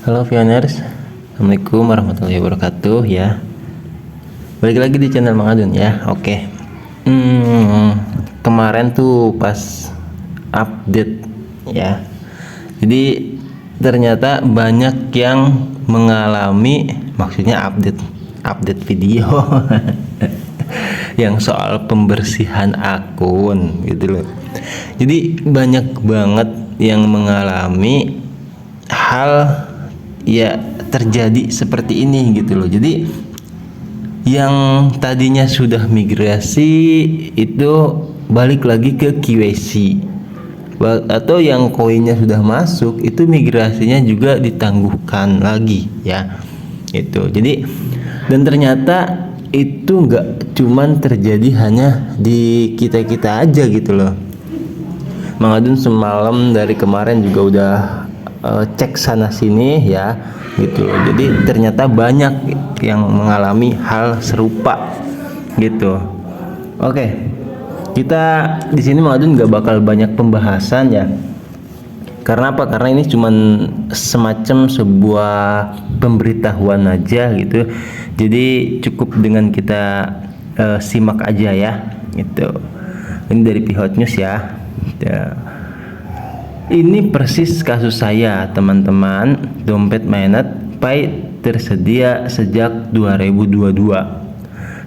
Halo Pioners, Assalamualaikum warahmatullahi wabarakatuh ya. Balik lagi di channel Mang Adun ya. Oke. Kemarin tuh pas update ya. Jadi ternyata banyak yang mengalami, maksudnya update video yang soal pembersihan akun gitu loh. Jadi banyak banget yang mengalami hal ya terjadi seperti ini gitu loh. Jadi yang tadinya sudah migrasi itu balik lagi ke KYC, atau yang koinnya sudah masuk itu migrasinya juga ditangguhkan lagi ya itu. Jadi dan ternyata itu nggak cuman terjadi hanya di kita aja gitu loh. Mang Adun semalam dari kemarin juga udah cek sana sini ya gitu. Jadi ternyata banyak yang mengalami hal serupa gitu. Oke, kita di sini Mang Adun nggak bakal banyak pembahasan ya. Karena apa? Karena ini cuman semacam sebuah pemberitahuan aja gitu. Jadi cukup dengan kita simak aja ya gitu. Ini dari Pihot News ya. Ini persis kasus saya, teman-teman. Dompet Mainnet Pay tersedia sejak 2022.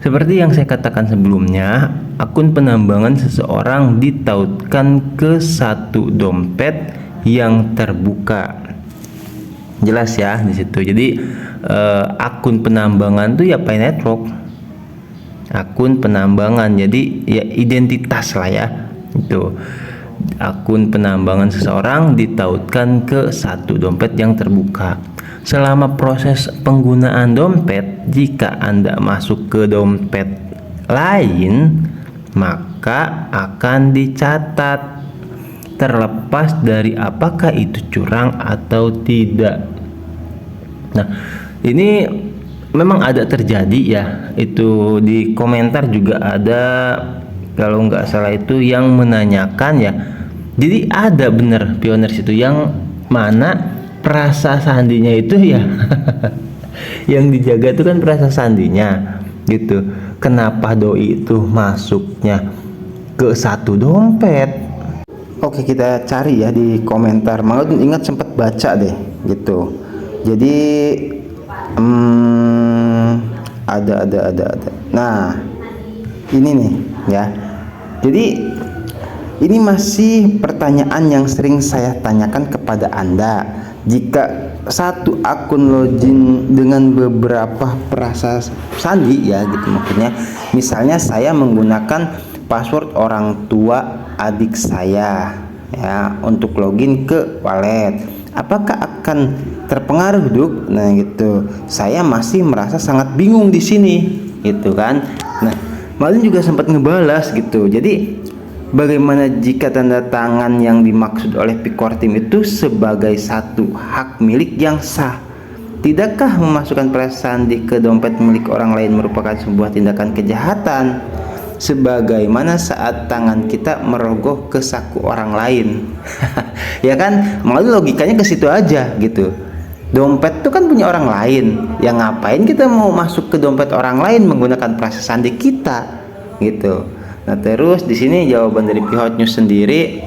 Seperti yang saya katakan sebelumnya, akun penambangan seseorang ditautkan ke satu dompet yang terbuka. Jelas ya di situ. Jadi akun penambangan tuh ya Pay Network. Akun penambangan. Jadi ya identitas lah ya. Itu. Akun penambangan seseorang ditautkan ke satu dompet yang terbuka. Selama proses penggunaan dompet, jika Anda masuk ke dompet lain, maka akan dicatat, terlepas dari apakah itu curang atau tidak. Nah, ini memang ada terjadi ya. Itu di komentar juga ada, kalau nggak salah itu yang menanyakan ya. Jadi ada bener Pioners itu yang mana perasa sandinya itu ya yang dijaga itu kan perasa sandinya gitu. Kenapa doi itu masuknya ke satu dompet? Oke, kita cari ya di komentar. Mau ingat sempat baca deh gitu. Jadi ada. Nah, ini nih ya. Jadi ini masih pertanyaan yang sering saya tanyakan kepada Anda. Jika satu akun login dengan beberapa perasa sandi ya gitu, maksudnya misalnya saya menggunakan password orang tua adik saya ya untuk login ke wallet, apakah akan terpengaruh Duk? Nah gitu, saya masih merasa sangat bingung di sini gitu kan. Nah, Malin juga sempat ngebalas gitu. Jadi bagaimana jika tanda tangan yang dimaksud oleh Pikortim itu sebagai satu hak milik yang sah? Tidakkah memasukkan perasa sandi ke dompet milik orang lain merupakan sebuah tindakan kejahatan? Sebagaimana saat tangan kita merogoh ke saku orang lain. Ya kan, malah logikanya ke situ aja gitu. Dompet itu kan punya orang lain. Yang ngapain kita mau masuk ke dompet orang lain menggunakan perasa sandi kita gitu. Nah, terus di sini jawaban dari Pihot News sendiri,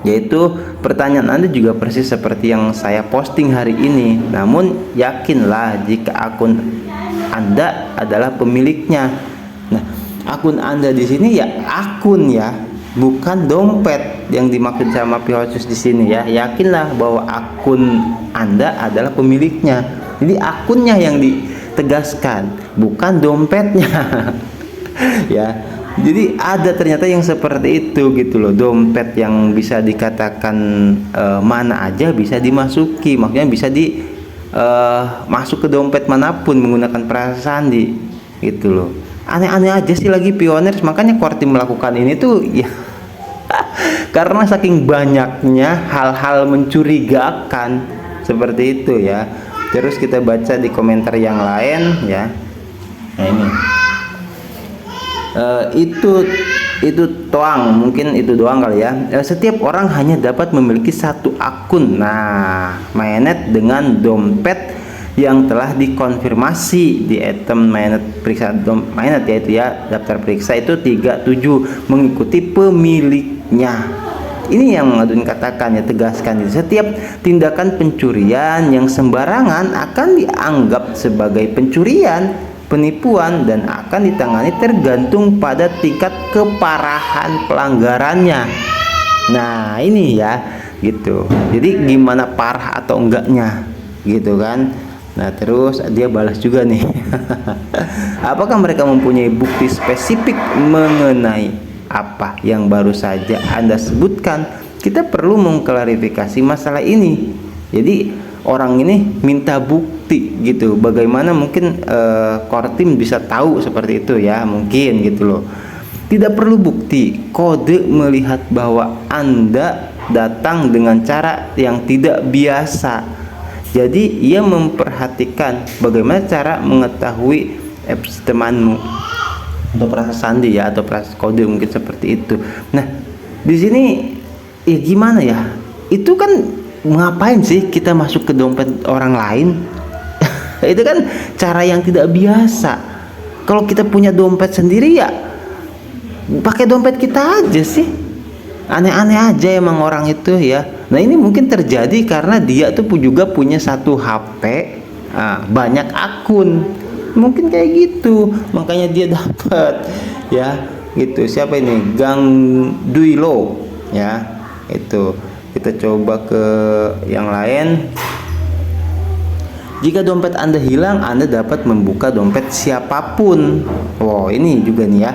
yaitu pertanyaan Anda juga persis seperti yang saya posting hari ini. Namun yakinlah jika akun Anda adalah pemiliknya. Nah, akun Anda di sini ya akun ya, bukan dompet yang dimaksud sama Pihot News di sini ya. Yakinlah bahwa akun Anda adalah pemiliknya. Jadi akunnya yang ditegaskan, bukan dompetnya. Ya. Jadi ada ternyata yang seperti itu gitu loh. Dompet yang bisa dikatakan mana aja bisa dimasuki, maksudnya bisa masuk ke dompet manapun menggunakan perasa sandi gitu loh. Aneh-aneh aja sih lagi Pioners. Makanya Kortim melakukan ini tuh ya karena saking banyaknya hal-hal mencurigakan seperti itu ya. Terus kita baca di komentar yang lain ya. Nah ini itu toang, mungkin itu doang kali ya. Setiap orang hanya dapat memiliki satu akun mainnet dengan dompet yang telah dikonfirmasi di item mainnet periksa mainnet, yaitu ya daftar periksa itu 37 mengikuti pemiliknya. Ini yang Adun katakan ya, tegaskan, setiap tindakan pencurian yang sembarangan akan dianggap sebagai pencurian, penipuan, dan akan ditangani tergantung pada tingkat keparahan pelanggarannya. Nah ini ya gitu, jadi gimana parah atau enggaknya gitu kan. Nah terus dia balas juga nih apakah mereka mempunyai bukti spesifik mengenai apa yang baru saja Anda sebutkan? Kita perlu mengklarifikasi masalah ini. Jadi orang ini minta bukti gitu. Bagaimana mungkin Kortim bisa tahu seperti itu ya, mungkin gitu loh. Tidak perlu bukti, kode melihat bahwa Anda datang dengan cara yang tidak biasa. Jadi ia memperhatikan bagaimana cara mengetahui apps temanmu atau proses sandi ya, atau proses kode mungkin seperti itu. Nah di sini ya gimana ya, itu kan ngapain sih kita masuk ke dompet orang lain? Itu kan cara yang tidak biasa. Kalau kita punya dompet sendiri ya pakai dompet kita aja sih. Aneh-aneh aja emang orang itu ya. Nah ini mungkin terjadi karena dia tuh juga punya satu HP, banyak akun, mungkin kayak gitu, makanya dia dapat ya gitu. Siapa ini? Gang Duilo ya, itu kita coba ke yang lain. Jika dompet Anda hilang, Anda dapat membuka dompet siapapun. Wow ini juga nih ya,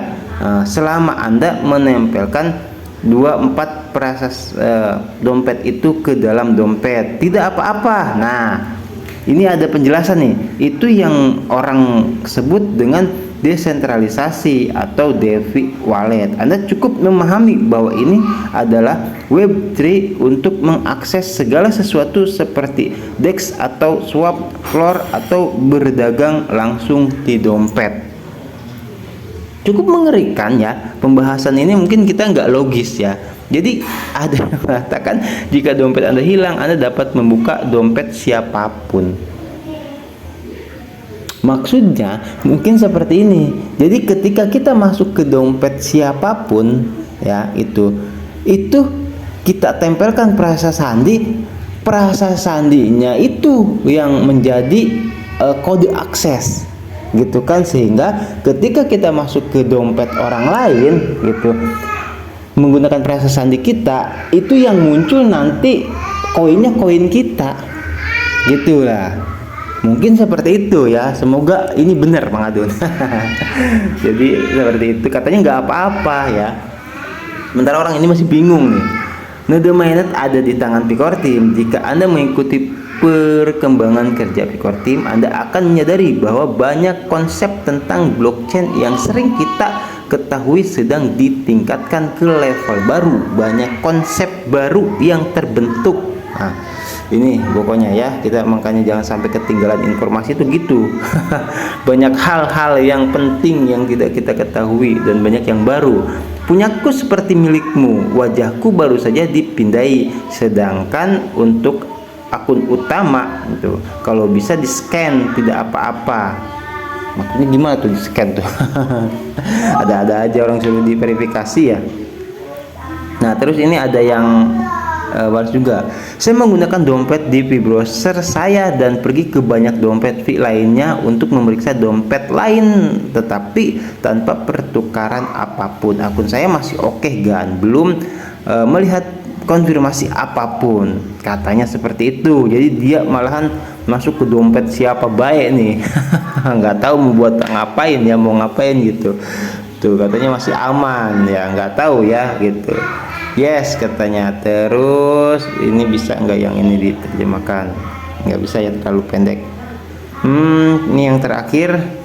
selama Anda menempelkan 24 proses dompet itu ke dalam dompet, tidak apa-apa. Nah ini ada penjelasan nih, itu yang orang sebut dengan desentralisasi atau DeFi wallet. Anda cukup memahami bahwa ini adalah Web3 untuk mengakses segala sesuatu seperti DEX atau swap, floor, atau berdagang langsung di dompet. Cukup mengerikan ya, pembahasan ini mungkin kita nggak logis ya. Jadi ada yang mengatakan jika dompet Anda hilang, Anda dapat membuka dompet siapapun. Maksudnya mungkin seperti ini. Jadi ketika kita masuk ke dompet siapapun ya, itu kita tempelkan frasa sandi, frasa sandinya itu yang menjadi kode akses gitu kan, sehingga ketika kita masuk ke dompet orang lain gitu menggunakan frasa sandi kita, itu yang muncul nanti koinnya koin kita gitulah. Mungkin seperti itu ya, semoga ini benar Bang Adun. Jadi seperti itu, katanya nggak apa-apa ya. Sementara orang ini masih bingung nih. Node mainnet ada di tangan Pikortim. Jika Anda mengikuti perkembangan kerja Pikortim, Anda akan menyadari bahwa banyak konsep tentang blockchain yang sering kita ketahui sedang ditingkatkan ke level baru. Banyak konsep baru yang terbentuk. Nah, ini pokoknya ya, kita makanya jangan sampai ketinggalan informasi itu gitu. Banyak hal-hal yang penting yang tidak kita ketahui dan banyak yang baru. Punyaku seperti milikmu, wajahku baru saja dipindai, sedangkan untuk akun utama itu kalau bisa di scan tidak apa-apa. Maksudnya gimana tuh di scan tuh? Ada-ada aja orang suruh diverifikasi ya. Nah terus ini ada yang balas juga. Saya menggunakan dompet di browser saya dan pergi ke banyak dompet lainnya untuk memeriksa dompet lain, tetapi tanpa pertukaran apapun. Akun saya masih oke kan, belum melihat konfirmasi apapun, katanya seperti itu. Jadi dia malahan masuk ke dompet siapa baik nih. Nggak tahu mau buat ngapain ya, mau ngapain gitu tuh, katanya masih aman ya, nggak tahu ya gitu. Yes katanya. Terus ini bisa nggak yang ini diterjemahkan? Nggak bisa ya, terlalu pendek. Ini yang terakhir.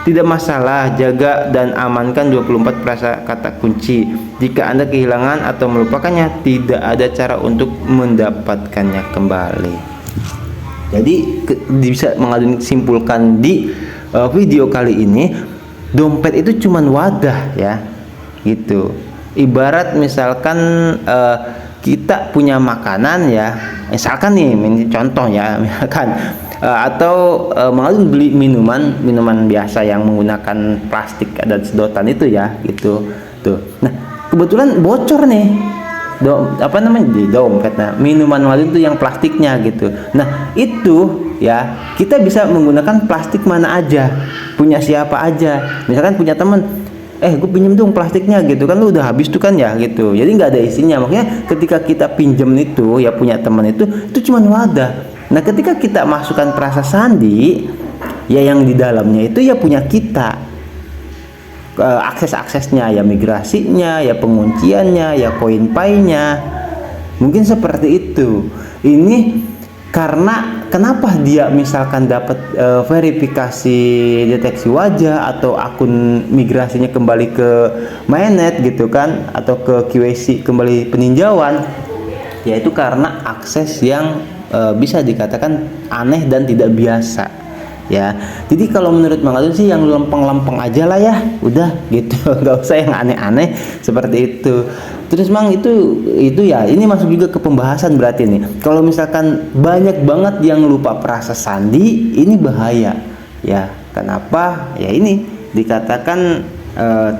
Tidak masalah, jaga dan amankan 24 frasa kata kunci. Jika Anda kehilangan atau melupakannya, tidak ada cara untuk mendapatkannya kembali. Jadi bisa simpulkan di video kali ini dompet itu cuman wadah ya, gitu. Ibarat misalkan kita punya makanan ya, misalkan nih ini contoh ya, misalkan atau malah beli minuman biasa yang menggunakan plastik dan sedotan itu ya, gitu tuh. Nah kebetulan bocor nih di dompet. Nah minuman wadah itu yang plastiknya gitu. Nah itu ya kita bisa menggunakan plastik mana aja, punya siapa aja. Misalkan punya teman, gue pinjem dong plastiknya gitu kan, lu udah habis tuh kan ya gitu, jadi nggak ada isinya. Makanya ketika kita pinjem itu ya punya teman itu cuma wadah. Nah ketika kita masukkan perasa sandi ya, yang di dalamnya itu ya punya kita, akses-aksesnya ya, migrasinya ya, pengunciannya ya, koin pay-nya, mungkin seperti itu. Ini karena kenapa dia misalkan dapat verifikasi deteksi wajah atau akun migrasinya kembali ke mainnet gitu kan, atau ke KYC kembali peninjauan, yaitu karena akses yang bisa dikatakan aneh dan tidak biasa ya. Jadi kalau menurut Mang Adun sih yang lempeng-lempeng aja lah ya, udah gitu, nggak usah yang aneh-aneh seperti itu. Terus Mang itu ya, ini masuk juga ke pembahasan berarti nih. Kalau misalkan banyak banget yang lupa perasa sandi, ini bahaya ya. Kenapa? Ya ini dikatakan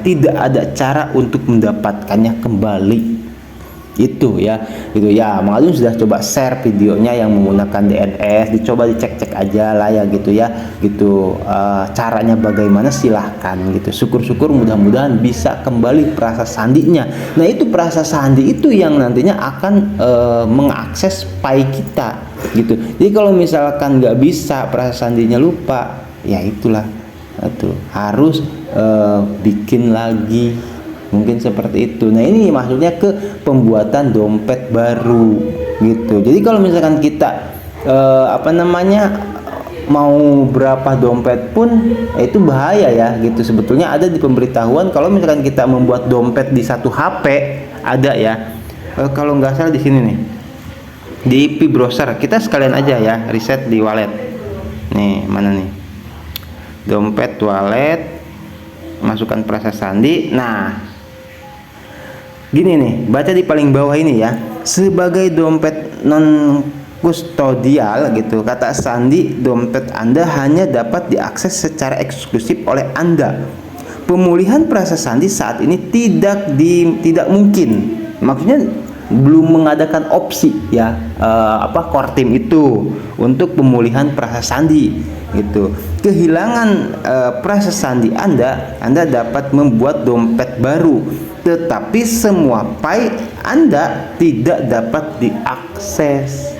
tidak ada cara untuk mendapatkannya kembali. Itu ya, Mang Adun sudah coba share videonya yang menggunakan DNS, dicoba dicek-cek aja lah ya gitu ya, gitu. Caranya bagaimana silahkan gitu, syukur-syukur mudah-mudahan bisa kembali perasa sandinya. Nah itu perasa sandi itu yang nantinya akan mengakses pay kita gitu. Jadi kalau misalkan nggak bisa, perasa sandinya lupa, ya itulah itu harus bikin lagi, mungkin seperti itu. Nah ini maksudnya ke pembuatan dompet baru gitu. Jadi kalau misalkan kita mau berapa dompet pun itu bahaya ya gitu. Sebetulnya ada di pemberitahuan kalau misalkan kita membuat dompet di satu HP, ada ya, kalau nggak salah di sini nih di P-Browser, kita sekalian aja ya riset di wallet nih, mana nih dompet wallet, masukkan perasa sandi. Nah gini nih, baca di paling bawah ini ya, sebagai dompet non kustodial gitu, kata sandi dompet Anda hanya dapat diakses secara eksklusif oleh Anda. Pemulihan perasa sandi saat ini tidak mungkin. Maksudnya belum mengadakan opsi ya, core team itu untuk pemulihan perasa sandi gitu. Kehilangan perasa sandi Anda dapat membuat dompet baru, tetapi semua pay Anda tidak dapat diakses.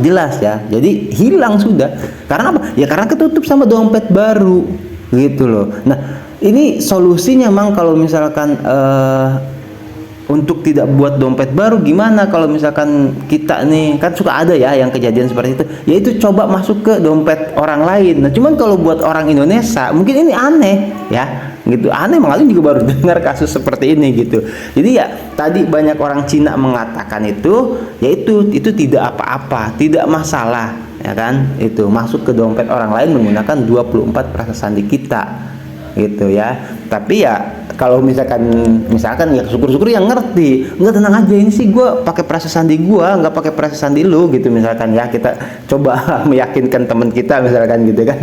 Jelas ya, jadi hilang sudah. Karena apa? Ya karena ketutup sama dompet baru gitu loh. Nah ini solusinya Mang, kalau misalkan untuk tidak buat dompet baru gimana? Kalau misalkan kita nih kan suka ada ya yang kejadian seperti itu, yaitu coba masuk ke dompet orang lain. Nah cuman kalau buat orang Indonesia mungkin ini aneh ya gitu, aneh. Mang Adun juga baru dengar kasus seperti ini gitu. Jadi ya tadi banyak orang Cina mengatakan itu, yaitu tidak apa-apa, tidak masalah ya kan, itu masuk ke dompet orang lain menggunakan 24 perasa sandi kita gitu ya. Tapi ya kalau misalkan ya syukur-syukur yang ngerti, nggak, tenang aja, ini sih gue pakai perasa sandi gue, nggak pakai perasa sandi lu gitu misalkan ya. Kita coba meyakinkan teman kita misalkan gitu kan,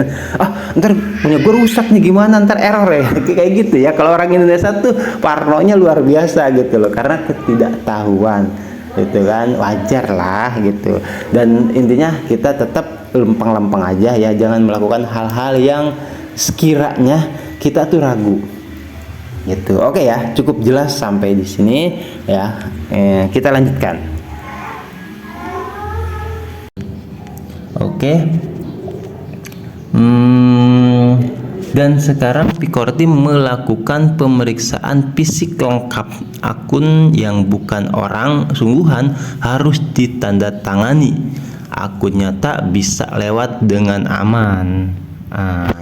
ntar punya gue rusak nih gimana, ntar error ya kayak gitu ya. Kalau orang Indonesia tuh parnonya luar biasa gitu loh, karena ketidaktahuan gitu kan, wajar lah gitu. Dan intinya kita tetap lempeng-lempeng aja ya, jangan melakukan hal-hal yang sekiranya kita tuh ragu gitu. Oke ya, cukup jelas sampai di sini ya. Kita lanjutkan. Oke. Dan sekarang Picore Team melakukan pemeriksaan fisik lengkap akun yang bukan orang sungguhan, harus ditandatangani. Akunnya tak bisa lewat dengan aman.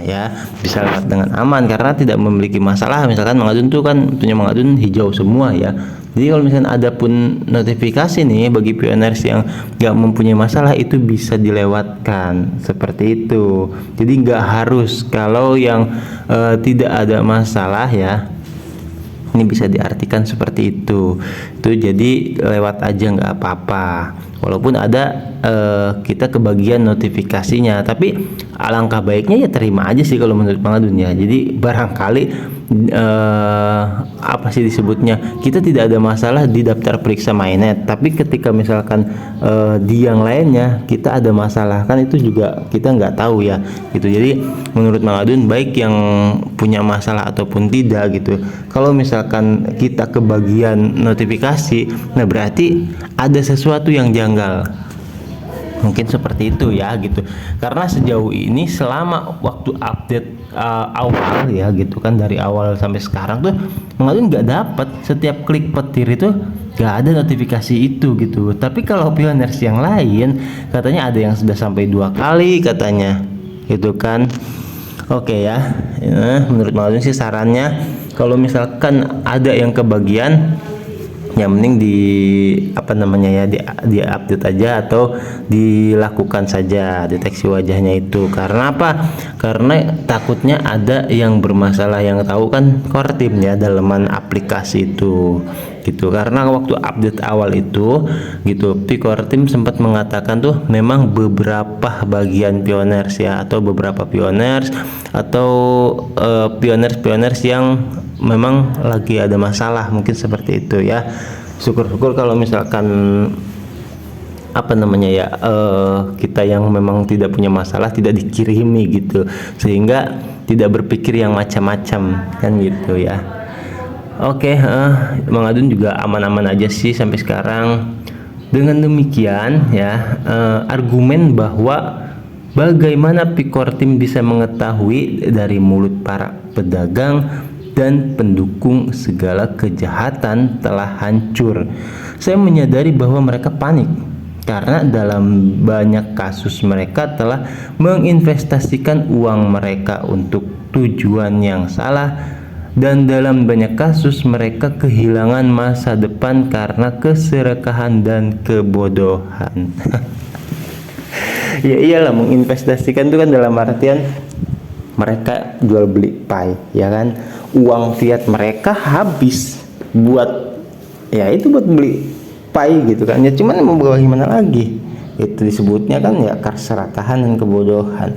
Ya bisa lewat dengan aman karena tidak memiliki masalah. Misalkan Mang Adun tuh kan punya Mang Adun hijau semua ya, Jadi kalau misalnya ada pun notifikasi nih bagi pioners yang nggak mempunyai masalah, itu bisa dilewatkan seperti itu. Jadi nggak harus, kalau yang tidak ada masalah ya, ini bisa diartikan seperti itu. Itu jadi lewat aja nggak apa-apa. Walaupun ada kita kebagian notifikasinya, tapi alangkah baiknya ya terima aja sih kalau menurut Bang Adun ya. Jadi barangkali apa sih disebutnya, kita tidak ada masalah di daftar periksa MyNet, tapi ketika misalkan di yang lainnya kita ada masalah, kan itu juga kita nggak tahu ya gitu. Jadi menurut Bang Adun baik yang punya masalah ataupun tidak gitu. Kalau misalkan kita kebagian notifikasi, nah berarti ada sesuatu yang janggal, mungkin seperti itu ya gitu. Karena sejauh ini selama waktu update awal ya gitu kan, dari awal sampai sekarang tuh Bang nggak dapat, setiap klik petir itu nggak ada notifikasi itu gitu. Tapi kalau pioners yang lain katanya ada yang sudah sampai 2 kali katanya gitu kan. Oke ya, menurut Bang sih sarannya kalau misalkan ada yang kebagian, ya mending di apa namanya ya, di update aja atau dilakukan saja deteksi wajahnya itu. Karena apa? Karena takutnya ada yang bermasalah, yang tahu kan core team ya, dalaman aplikasi itu gitu. Karena waktu update awal itu gitu, core team sempat mengatakan tuh memang beberapa bagian pioners ya, atau beberapa pioners atau pioners yang memang lagi ada masalah, mungkin seperti itu ya. Syukur-syukur kalau misalkan apa namanya ya, kita yang memang tidak punya masalah tidak dikirimi gitu, sehingga tidak berpikir yang macam-macam kan gitu ya. Oke, Bang Adun juga aman-aman aja sih sampai sekarang. Dengan demikian ya, argumen bahwa bagaimana Picor Team bisa mengetahui dari mulut para pedagang dan pendukung segala kejahatan telah hancur. Saya menyadari bahwa mereka panik karena dalam banyak kasus mereka telah menginvestasikan uang mereka untuk tujuan yang salah, dan dalam banyak kasus mereka kehilangan masa depan karena keserakahan dan kebodohan. Ya iyalah, menginvestasikan itu kan dalam artian mereka jual beli pie ya kan, uang fiat mereka habis buat ya itu, buat beli pie gitu kan ya. Cuman mau gimana lagi, itu disebutnya kan ya keserakahan dan kebodohan.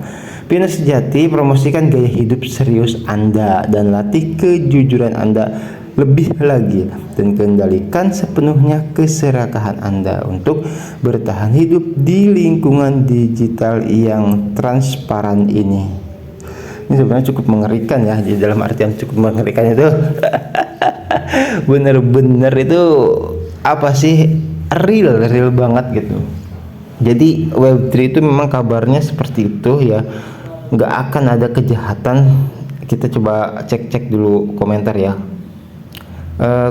Pioners sejati, promosikan gaya hidup serius Anda dan latih kejujuran Anda lebih lagi, dan kendalikan sepenuhnya keserakahan Anda untuk bertahan hidup di lingkungan digital yang transparan ini. Ini sebenarnya cukup mengerikan ya, jadi dalam artian cukup mengerikan itu bener-bener itu apa sih, real banget gitu. Jadi Web3 itu memang kabarnya seperti itu ya, nggak akan ada kejahatan. Kita coba cek dulu komentar ya.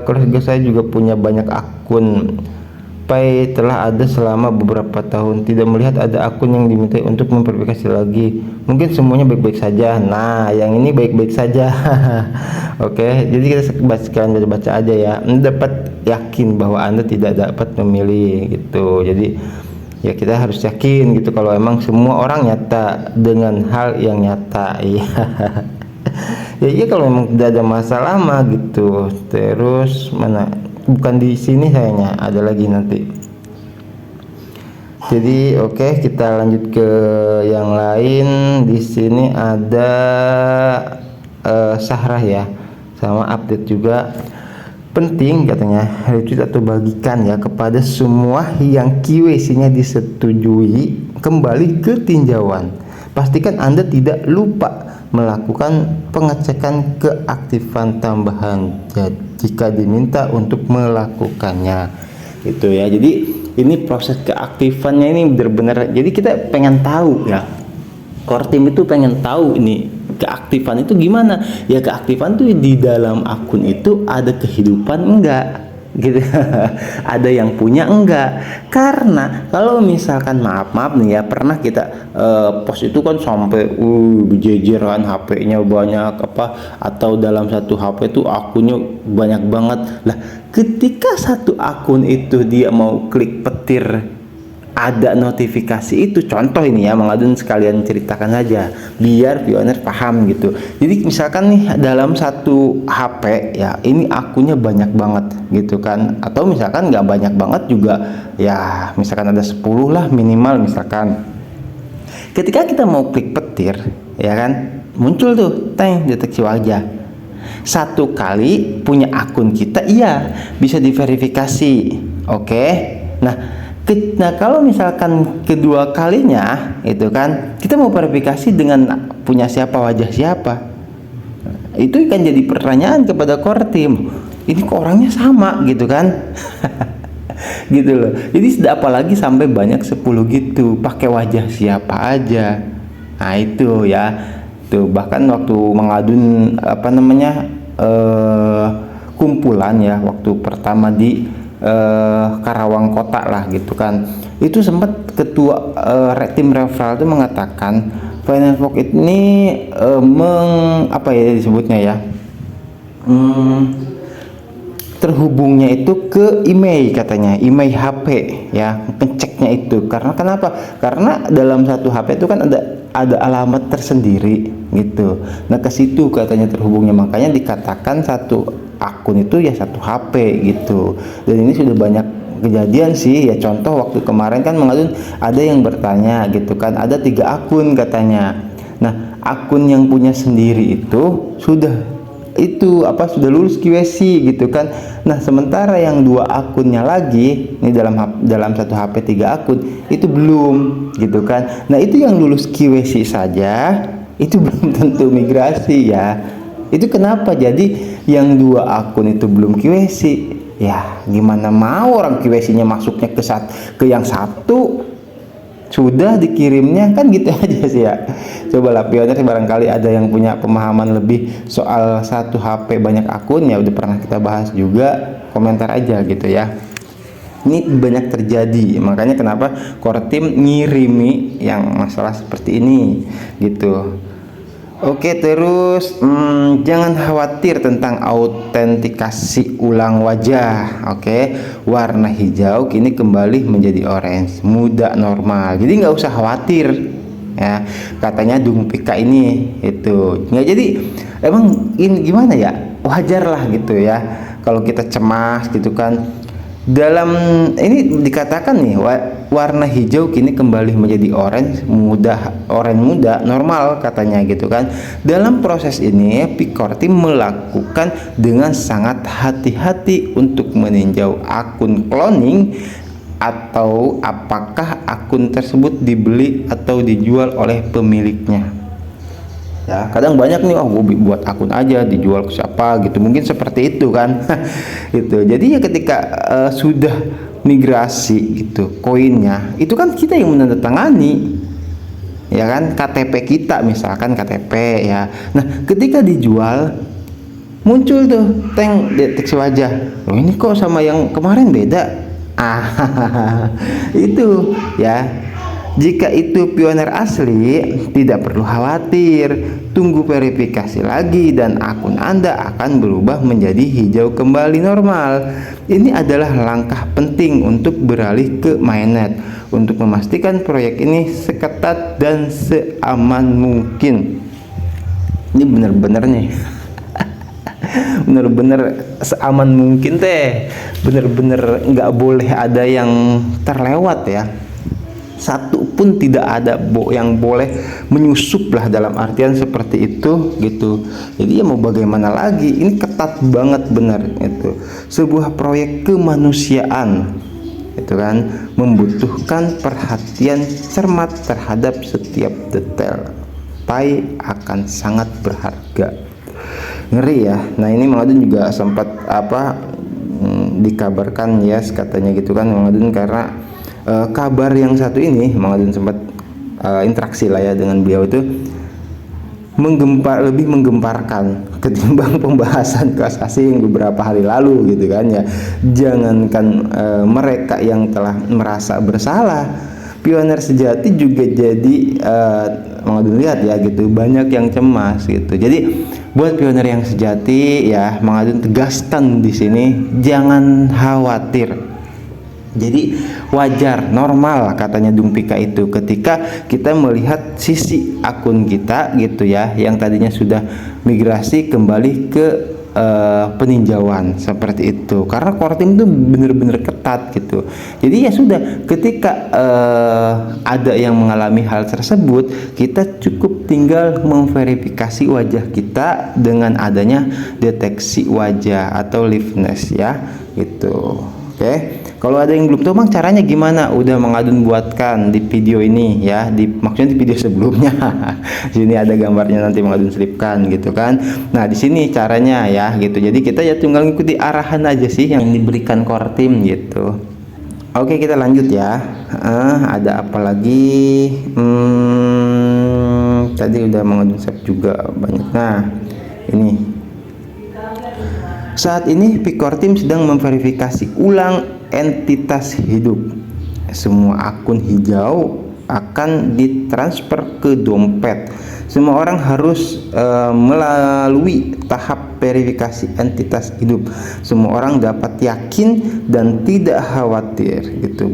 Keluarga saya juga punya banyak akun Pi, telah ada selama beberapa tahun, tidak melihat ada akun yang dimintai untuk memverifikasi lagi. Mungkin semuanya baik-baik saja. Nah, yang ini baik-baik saja. Oke, jadi kita sekalian baca aja ya, Anda dapat yakin bahwa Anda tidak dapat memilih gitu. Jadi ya kita harus yakin gitu kalau emang semua orang nyata dengan hal yang nyata. Iya. Ya iya, kalau memang tidak ada masalah mah gitu. Terus mana, bukan di sini sayangnya, ada lagi nanti. Jadi oke, kita lanjut ke yang lain. Di sini ada Sahrah ya, sama update juga. Penting katanya retweet atau bagikan ya kepada semua yang KYC-nya disetujui kembali ke tinjauan. Pastikan Anda tidak lupa melakukan pengecekan keaktifan tambahan jika diminta untuk melakukannya gitu ya. Jadi ini proses keaktifannya ini benar-benar, jadi kita pengen tahu ya, core team itu pengen tahu ini keaktifan itu gimana ya. Keaktifan tuh di dalam akun itu ada kehidupan enggak gitu. Ada yang punya enggak? Karena kalau misalkan maaf nih ya, pernah kita post itu kan sampai berjejer kan, HP-nya banyak apa, atau dalam satu HP itu akunnya banyak banget lah. Ketika satu akun itu dia mau klik petir, ada notifikasi itu, contoh ini ya, Mang Adun sekalian ceritakan saja biar viewer paham gitu. Jadi misalkan nih dalam satu HP ya, ini akunnya banyak banget gitu kan, atau misalkan nggak banyak banget juga ya, misalkan ada 10 lah minimal misalkan. Ketika kita mau klik petir ya kan, muncul tuh teng deteksi wajah. Satu kali punya akun kita iya bisa diverifikasi, oke. Nah, kalau misalkan kedua kalinya itu kan kita mau verifikasi dengan punya siapa, wajah siapa, itu kan jadi pertanyaan kepada core team, ini kok orangnya sama gitu kan. Gitu loh. Jadi apalagi sampai banyak 10 gitu, pakai wajah siapa aja. Nah itu ya, tuh bahkan waktu mengadun apa namanya kumpulan ya, waktu pertama di Karawang Kota lah gitu kan, itu sempat ketua tim referral itu mengatakan Financevox ini apa ya disebutnya ya, terhubungnya itu ke email, katanya email HP ya, ngeceknya itu karena kenapa? Karena dalam satu HP itu kan ada alamat tersendiri gitu. Nah ke situ katanya terhubungnya, makanya dikatakan satu akun itu ya satu HP gitu. Dan ini sudah banyak kejadian sih ya, contoh waktu kemarin kan mengadun ada yang bertanya gitu kan, ada 3 akun katanya. Nah akun yang punya sendiri itu sudah lulus QC gitu kan. Nah sementara yang 2 akunnya lagi ini dalam satu HP 3 akun itu belum gitu kan. Nah itu yang lulus QC saja itu belum tentu migrasi ya. Itu kenapa? Jadi yang 2 akun itu belum QC ya, gimana mau orang QC-nya masuknya ke yang satu sudah dikirimnya kan gitu aja sih ya. Cobalah pionir barangkali ada yang punya pemahaman lebih soal satu HP banyak akun ya, udah pernah kita bahas juga, komentar aja gitu ya. Ini banyak terjadi, makanya kenapa core team ngirimi yang masalah seperti ini gitu. Oke, terus jangan khawatir tentang autentikasi ulang wajah. Oke, warna hijau kini kembali menjadi orange, muda normal. Jadi nggak usah khawatir ya, katanya Dung Pika ini itu nggak. Jadi emang ini gimana ya, wajar lah gitu ya kalau kita cemas gitu kan. Dalam ini dikatakan nih warna hijau kini kembali menjadi orange muda normal katanya gitu kan. Dalam proses ini Core Team melakukan dengan sangat hati-hati untuk meninjau akun cloning atau apakah akun tersebut dibeli atau dijual oleh pemiliknya. Ya, kadang banyak nih, gue buat akun aja dijual ke siapa gitu, mungkin seperti itu kan. Itu jadi ya ketika sudah migrasi gitu koinnya, itu kan kita yang menandatangani ya kan, KTP kita misalkan KTP ya. Nah ketika dijual muncul tuh deteksi wajah, loh ini kok sama yang kemarin beda. Itu ya. Jika itu pionir asli, tidak perlu khawatir, tunggu verifikasi lagi dan akun Anda akan berubah menjadi hijau kembali normal. Ini adalah langkah penting untuk beralih ke mainnet untuk memastikan proyek ini seketat dan seaman mungkin. Ini bener-bener nih bener-bener seaman mungkin teh, bener-bener nggak boleh ada yang terlewat ya. Satu pun tidak ada yang boleh menyusup lah, dalam artian seperti itu gitu. Jadi ya mau bagaimana lagi, ini ketat banget benar itu. Sebuah proyek kemanusiaan itu kan membutuhkan perhatian cermat terhadap setiap detail. Pai akan sangat berharga. Ngeri ya. Nah ini Mang Adun juga sempat dikabarkan ya katanya gitu kan Mang Adun, karena kabar yang satu ini Mang Adun sempat interaksi lah ya dengan beliau itu, lebih menggemparkan ketimbang pembahasan kasasi yang beberapa hari lalu gitu kan ya. Jangankan mereka yang telah merasa bersalah, pioner sejati juga jadi Mang lihat ya gitu, banyak yang cemas gitu. Jadi buat pioner yang sejati ya, Mang tegaskan di sini jangan khawatir. Jadi wajar, normal katanya Dumpika itu ketika kita melihat sisi akun kita gitu ya, yang tadinya sudah migrasi kembali ke peninjauan seperti itu, karena core team itu bener-bener ketat gitu. Jadi ya sudah, ketika ada yang mengalami hal tersebut, kita cukup tinggal memverifikasi wajah kita dengan adanya deteksi wajah atau liveness ya gitu. Oke. Kalau ada yang belum tahu Mang caranya gimana, udah Mang Adun buatkan di video ini ya, maksudnya di video sebelumnya. Sini ada gambarnya, nanti Mang Adun selipkan gitu kan. Nah di sini caranya ya gitu. Jadi kita ya tinggal ngikuti arahan aja sih yang diberikan core team gitu. Oke, kita lanjut ya. Ada apa lagi? Tadi udah Mang Adun save juga banyak. Nah ini, saat ini Picor Team sedang memverifikasi ulang entitas hidup. Semua akun hijau akan ditransfer ke dompet. Semua orang harus melalui tahap verifikasi entitas hidup. Semua orang dapat yakin dan tidak khawatir gitu.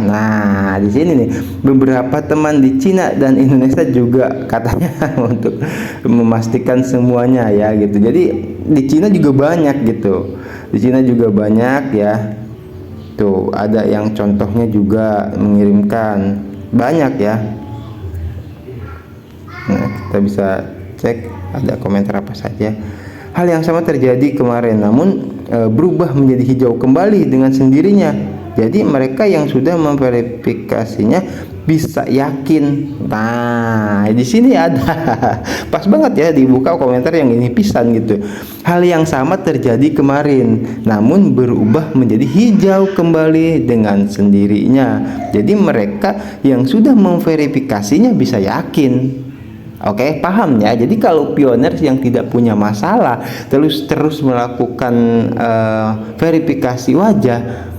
Nah di sini nih, beberapa teman di Cina dan Indonesia juga katanya untuk memastikan semuanya ya gitu. Jadi di Cina juga banyak gitu. Di Cina juga banyak ya. Tuh ada yang contohnya juga mengirimkan banyak ya. Nah, kita bisa cek ada komentar apa saja. Hal yang sama terjadi kemarin, namun berubah menjadi hijau kembali dengan sendirinya. Jadi mereka yang sudah memverifikasinya bisa yakin. Nah di sini ada pas banget ya, dibuka komentar yang ini pisan gitu. Hal yang sama terjadi kemarin, namun berubah menjadi hijau kembali dengan sendirinya. Jadi mereka yang sudah memverifikasinya bisa yakin. Oke, paham ya. Jadi kalau pioner yang tidak punya masalah terus melakukan verifikasi wajah,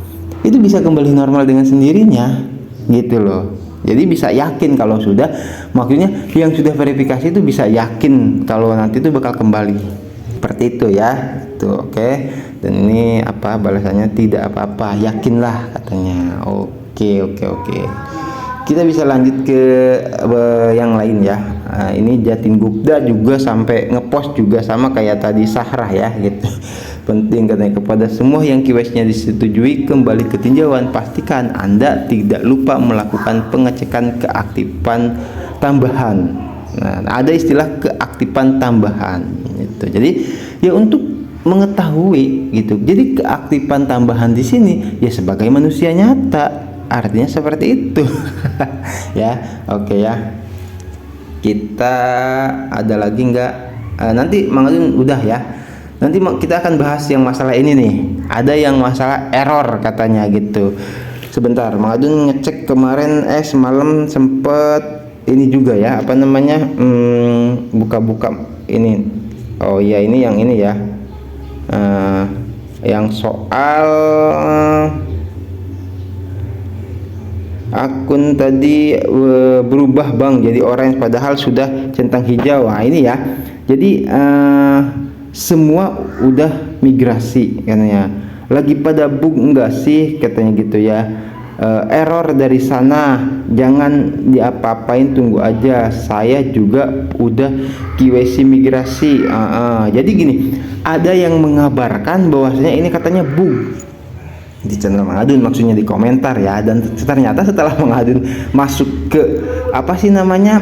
itu bisa kembali normal dengan sendirinya gitu loh. Jadi bisa yakin kalau sudah, maksudnya yang sudah verifikasi itu bisa yakin kalau nanti itu bakal kembali seperti itu ya. Tuh oke. Dan ini apa balasannya, tidak apa-apa, yakinlah katanya. Oke. Kita bisa lanjut ke yang lain ya. Ini Jatin Gupta juga sampai ngepost juga sama kayak tadi Sahrah ya gitu. Penting katanya, kepada semua yang KYC-nya disetujui kembali ke tinjauan, pastikan Anda tidak lupa melakukan pengecekan keaktifan tambahan. Nah, ada istilah keaktifan tambahan gitu. Jadi ya untuk mengetahui gitu. Jadi keaktifan tambahan di sini ya sebagai manusia nyata, artinya seperti itu. Ya, oke ya. Kita ada lagi nggak? Nanti Mang Adun udah ya. Nanti kita akan bahas yang masalah ini nih. Ada yang masalah error katanya gitu. Sebentar, Mang Adun ngecek kemarin semalam sempet ini juga ya, apa namanya? Buka-buka ini. Oh iya, ini yang ini ya. Yang soal akun tadi berubah Bang jadi orange padahal sudah centang hijau. Nah ini ya, jadi semua udah migrasi katanya. Lagi pada bug enggak sih katanya gitu ya. Error dari sana, jangan diapa-apain, tunggu aja, saya juga udah KYC migrasi. Jadi gini, ada yang mengabarkan bahwasanya ini katanya bug di channel Mang Adun, maksudnya di komentar ya. Dan ternyata setelah Mang Adun masuk ke apa sih namanya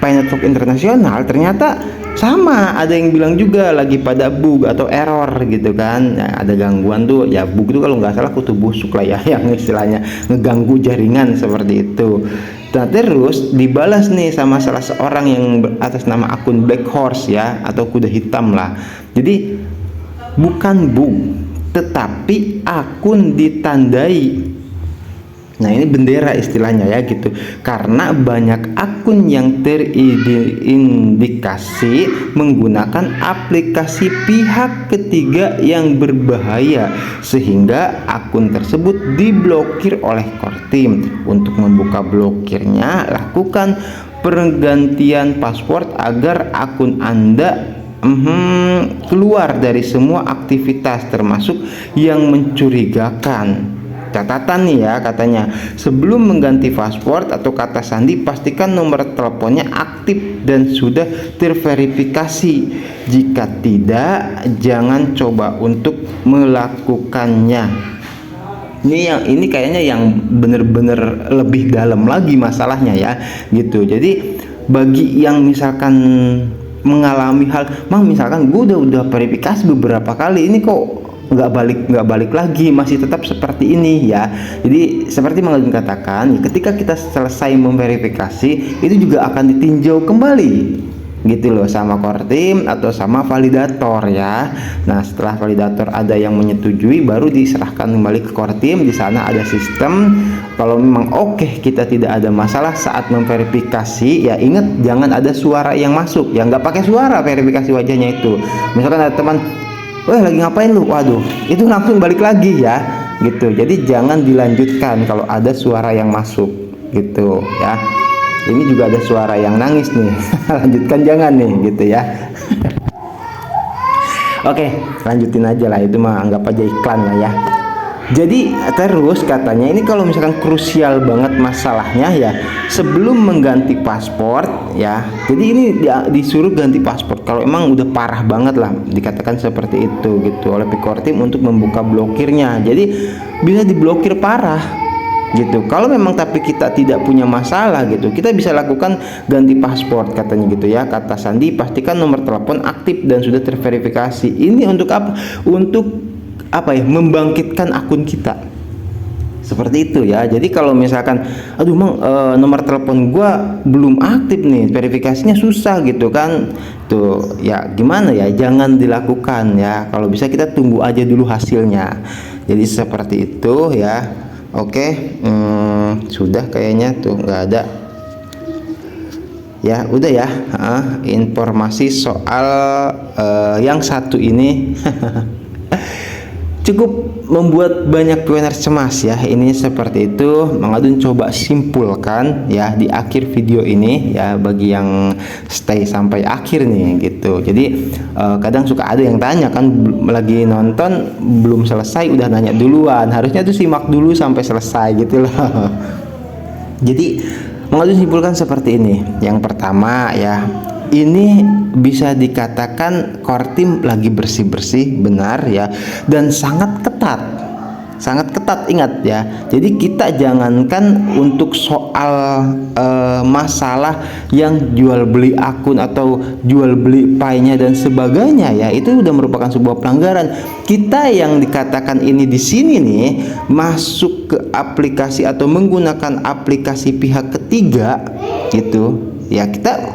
Network Internasional, ternyata sama, ada yang bilang juga lagi pada bug atau error gitu kan ya, ada gangguan tuh ya. Bug itu kalau nggak salah kutu busuk lah ya, yang istilahnya ngeganggu jaringan seperti itu. Nah terus dibalas nih sama salah seorang yang atas nama akun Black Horse ya, atau kuda hitam lah. Jadi bukan bug, tetapi akun ditandai Nah, ini bendera istilahnya ya gitu. Karena banyak akun yang terindikasi menggunakan aplikasi pihak ketiga yang berbahaya, sehingga akun tersebut diblokir oleh Kortim. Untuk membuka blokirnya, lakukan pergantian password agar akun Anda keluar dari semua aktivitas termasuk yang mencurigakan. Catatan nih ya, katanya sebelum mengganti password atau kata sandi, pastikan nomor teleponnya aktif dan sudah terverifikasi. Jika tidak, jangan coba untuk melakukannya. Ini kayaknya yang bener-bener lebih dalam lagi masalahnya ya gitu. Jadi bagi yang misalkan mengalami hal, misalkan gue udah verifikasi beberapa kali, ini kok nggak balik lagi, masih tetap seperti ini ya. Jadi seperti Mang Adun katakan, ketika kita selesai memverifikasi, itu juga akan ditinjau kembali gitu loh sama Kortim atau sama validator ya. Nah, setelah validator ada yang menyetujui, baru diserahkan kembali ke Kortim. Di sana ada sistem, kalau memang oke, kita tidak ada masalah saat memverifikasi ya. Ingat, jangan ada suara yang masuk ya, nggak pakai suara verifikasi wajahnya itu. Misalkan ada teman, wah lagi ngapain lu, waduh, itu langsung balik lagi ya gitu. Jadi jangan dilanjutkan kalau ada suara yang masuk gitu ya. Ini juga ada suara yang nangis nih lanjutkan jangan nih gitu ya. Oke, lanjutin aja lah, itu mah anggap aja iklan lah ya. Jadi terus katanya ini kalau misalkan krusial banget masalahnya ya, sebelum mengganti paspor ya. Jadi ini disuruh ganti paspor kalau emang udah parah banget lah, dikatakan seperti itu gitu oleh Kortim untuk membuka blokirnya. Jadi bisa diblokir parah gitu. Kalau memang tapi kita tidak punya masalah gitu, kita bisa lakukan ganti paspor katanya gitu ya. Kata sandi, pastikan nomor telepon aktif dan sudah terverifikasi. Ini untuk apa? Untuk apa ya, membangkitkan akun kita seperti itu ya. Jadi kalau misalkan aduh Mang, nomor telepon gua belum aktif nih, verifikasinya susah gitu kan, tuh ya gimana ya, jangan dilakukan ya. Kalau bisa kita tunggu aja dulu hasilnya. Jadi seperti itu ya. Oke, sudah kayaknya tuh nggak ada ya, udah ya. Informasi soal yang satu ini cukup membuat banyak PWNer cemas ya. Ini seperti itu, Mang Adun coba simpulkan ya di akhir video ini ya, bagi yang stay sampai akhir nih gitu. Jadi kadang suka ada yang tanya kan, lagi nonton belum selesai udah nanya duluan, harusnya tuh simak dulu sampai selesai gitu loh. Jadi Mang Adun simpulkan seperti ini. Yang pertama ya, ini bisa dikatakan Kortim lagi bersih-bersih, benar ya, dan sangat ketat, ingat ya. Jadi kita jangankan untuk soal masalah yang jual beli akun atau jual beli pay-nya dan sebagainya ya, itu udah merupakan sebuah pelanggaran. Kita yang dikatakan ini di sini nih, masuk ke aplikasi atau menggunakan aplikasi pihak ketiga gitu ya. Kita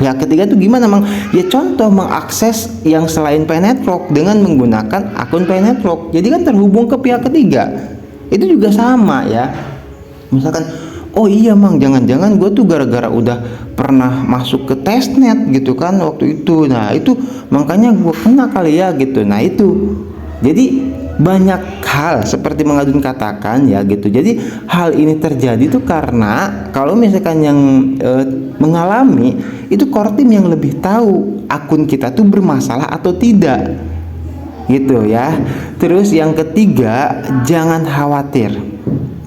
pihak ketiga itu gimana Mang? Ya contoh mengakses yang selain Pay Network dengan menggunakan akun Pay Network. Jadi kan terhubung ke pihak ketiga. Itu juga sama ya. Misalkan, oh iya Mang, jangan-jangan gue tuh gara-gara udah pernah masuk ke testnet gitu kan waktu itu. Nah itu makanya gue kena kali ya gitu. Nah itu. Jadi banyak hal seperti Mang Adun katakan ya gitu. Jadi hal ini terjadi tuh karena kalau misalkan yang mengalami itu Kortim yang lebih tahu akun kita tuh bermasalah atau tidak gitu ya. Terus yang ketiga, jangan khawatir.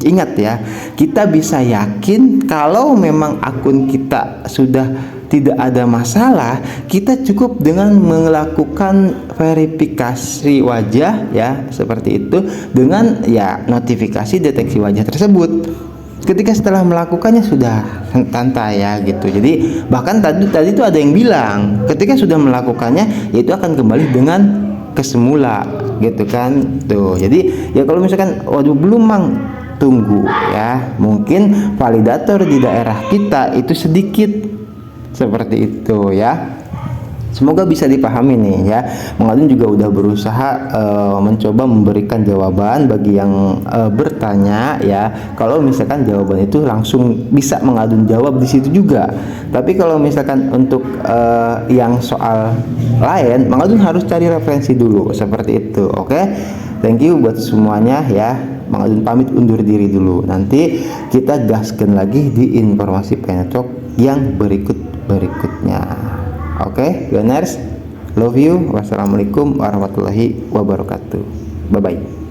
Ingat ya, kita bisa yakin kalau memang akun kita sudah tidak ada masalah, kita cukup dengan melakukan verifikasi wajah ya, seperti itu, dengan ya notifikasi deteksi wajah tersebut. Ketika setelah melakukannya sudah santai ya gitu. Jadi bahkan tadi itu ada yang bilang ketika sudah melakukannya, itu akan kembali dengan kesemula gitu kan tuh. Jadi ya kalau misalkan waduh belum Mang, tunggu ya, mungkin validator di daerah kita itu sedikit seperti itu ya. Semoga bisa dipahami nih ya. Mang Adun juga udah berusaha mencoba memberikan jawaban bagi yang bertanya ya. Kalau misalkan jawaban itu langsung bisa Mang Adun jawab di situ juga. Tapi kalau misalkan untuk yang soal lain, Mang Adun harus cari referensi dulu seperti itu. Oke. Thank you buat semuanya ya. Mang Adun pamit undur diri dulu. Nanti kita gaskan lagi di informasi Penetrok yang berikutnya. Oke, Gunners, love you. Wassalamualaikum warahmatullahi wabarakatuh. Bye bye.